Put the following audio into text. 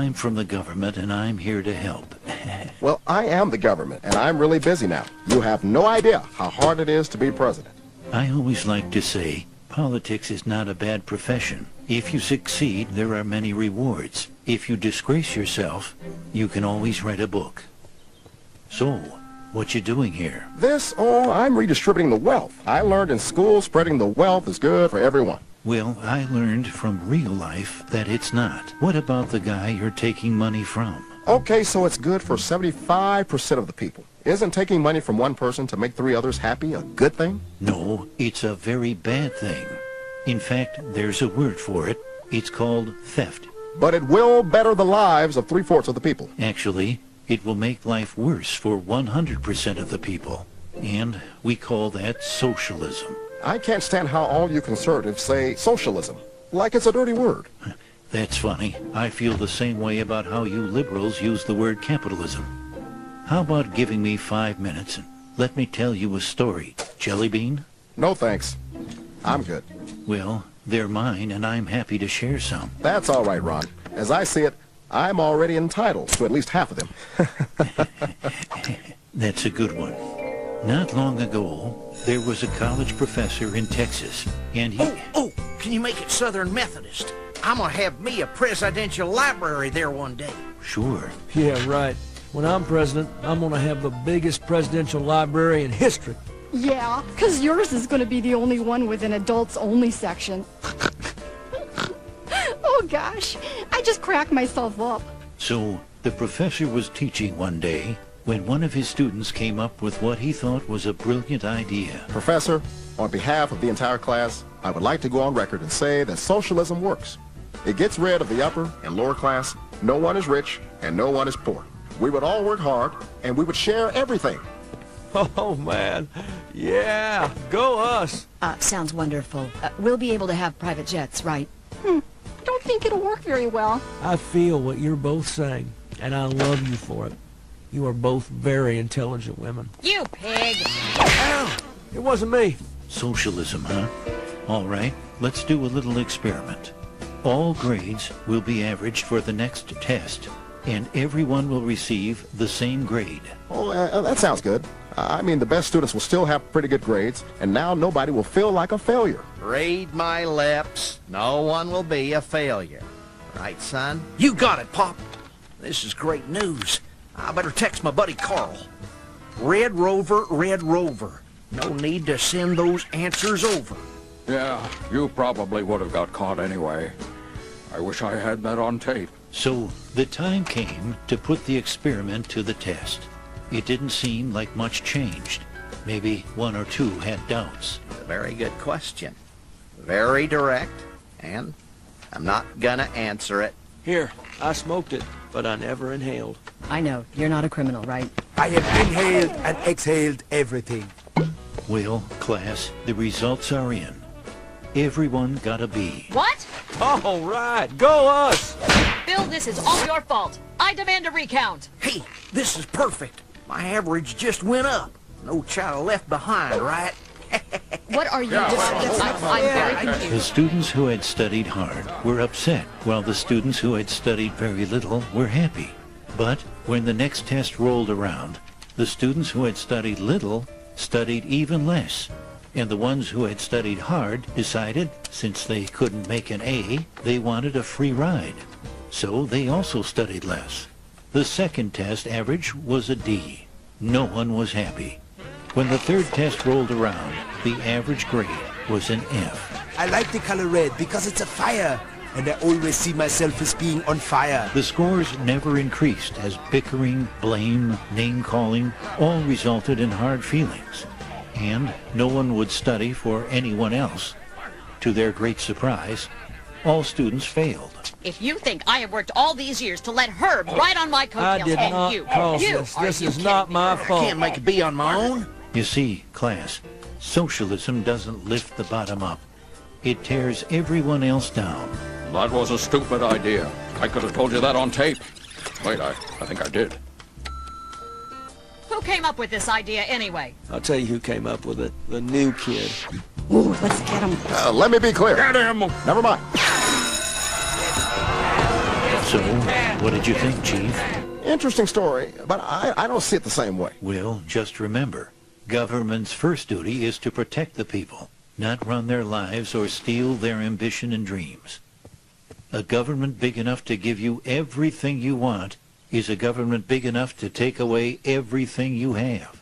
I'm from the government, and I'm here to help. Well, I am the government, and I'm really busy now. You have no idea how hard it is to be president. I always like to say, politics is not a bad profession. If you succeed, there are many rewards. If you disgrace yourself, you can always write a book. So, what you doing here? I'm redistributing the wealth. I learned in school spreading the wealth is good for everyone. Well, I learned from real life that it's not. What about the guy you're taking money from? Okay, so it's good for 75% of the people. Isn't taking money from one person to make 3 others happy a good thing? No, it's a very bad thing. In fact, there's a word for it. It's called theft. But it will better the lives of 3/4 of the people. Actually, it will make life worse for 100% of the people. And we call that socialism. I can't stand how all you conservatives say socialism, like it's a dirty word. That's funny. I feel the same way about how you liberals use the word capitalism. How about giving me 5 minutes and let me tell you a story? Jelly bean? No thanks. I'm good. Well, they're mine, and I'm happy to share some. That's all right, Ron. As I see it, I'm already entitled to at least half of them. That's a good one. Not long ago, there was a college professor in Texas, and he... Oh, can you make it Southern Methodist? I'm gonna have me a presidential library there one day. Sure. Yeah, right. When I'm president, I'm gonna have the biggest presidential library in history. Yeah, because yours is going to be the only one with an adults-only section. Oh, gosh. I just cracked myself up. So, the professor was teaching one day when one of his students came up with what he thought was a brilliant idea. Professor, on behalf of the entire class, I would like to go on record and say that socialism works. It gets rid of the upper and lower class. No one is rich and no one is poor. We would all work hard and we would share everything. Oh, man. Yeah, go us. Sounds wonderful. We'll be able to have private jets, right? Don't think it'll work very well. I feel what you're both saying, and I love you for it. You are both very intelligent women. You pig! Ow! It wasn't me. Socialism, huh? All right, let's do a little experiment. All grades will be averaged for the next test, and everyone will receive the same grade. Oh, that sounds good. I mean, the best students will still have pretty good grades, and now nobody will feel like a failure. Read my lips. No one will be a failure. Right, son? You got it, Pop. This is great news. I better text my buddy Carl. Red Rover, Red Rover. No need to send those answers over. Yeah, you probably would have got caught anyway. I wish I had that on tape. So, the time came to put the experiment to the test. It didn't seem like much changed. Maybe 1 or 2 had doubts. A very good question. Very direct, and I'm not gonna answer it. Here, I smoked it, but I never inhaled. I know, you're not a criminal, right? I have inhaled and exhaled everything. Well, class, the results are in. Everyone got a B. What? All right, go us! Bill, this is all your fault. I demand a recount. Hey, this is perfect. My average just went up. No child left behind, right? What are you discussing? I'm very confused. The students who had studied hard were upset, while the students who had studied very little were happy. But when the next test rolled around, the students who had studied little studied even less. And the ones who had studied hard decided, since they couldn't make an A, they wanted a free ride. So they also studied less. The second test average was a D. No one was happy. When the third test rolled around, the average grade was an F. I like the color red because it's a fire, and I always see myself as being on fire. The scores never increased as bickering, blame, name-calling all resulted in hard feelings. And no one would study for anyone else. To their great surprise, all students failed. If you think I have worked all these years to let Herb ride on my coattails, I did and not you, cause you, this. are This you is kidding not me? my I fault. can't make a B on my own. You see, class, socialism doesn't lift the bottom up. It tears everyone else down. That was a stupid idea. I could have told you that on tape. Wait, I think I did. Who came up with this idea anyway? I'll tell you who came up with it. The new kid. Ooh, let's get him. Let me be clear. Get him! Never mind. So, what did you think, Chief? Interesting story, but I don't see it the same way. Well, just remember, government's first duty is to protect the people, not run their lives or steal their ambition and dreams. A government big enough to give you everything you want is a government big enough to take away everything you have.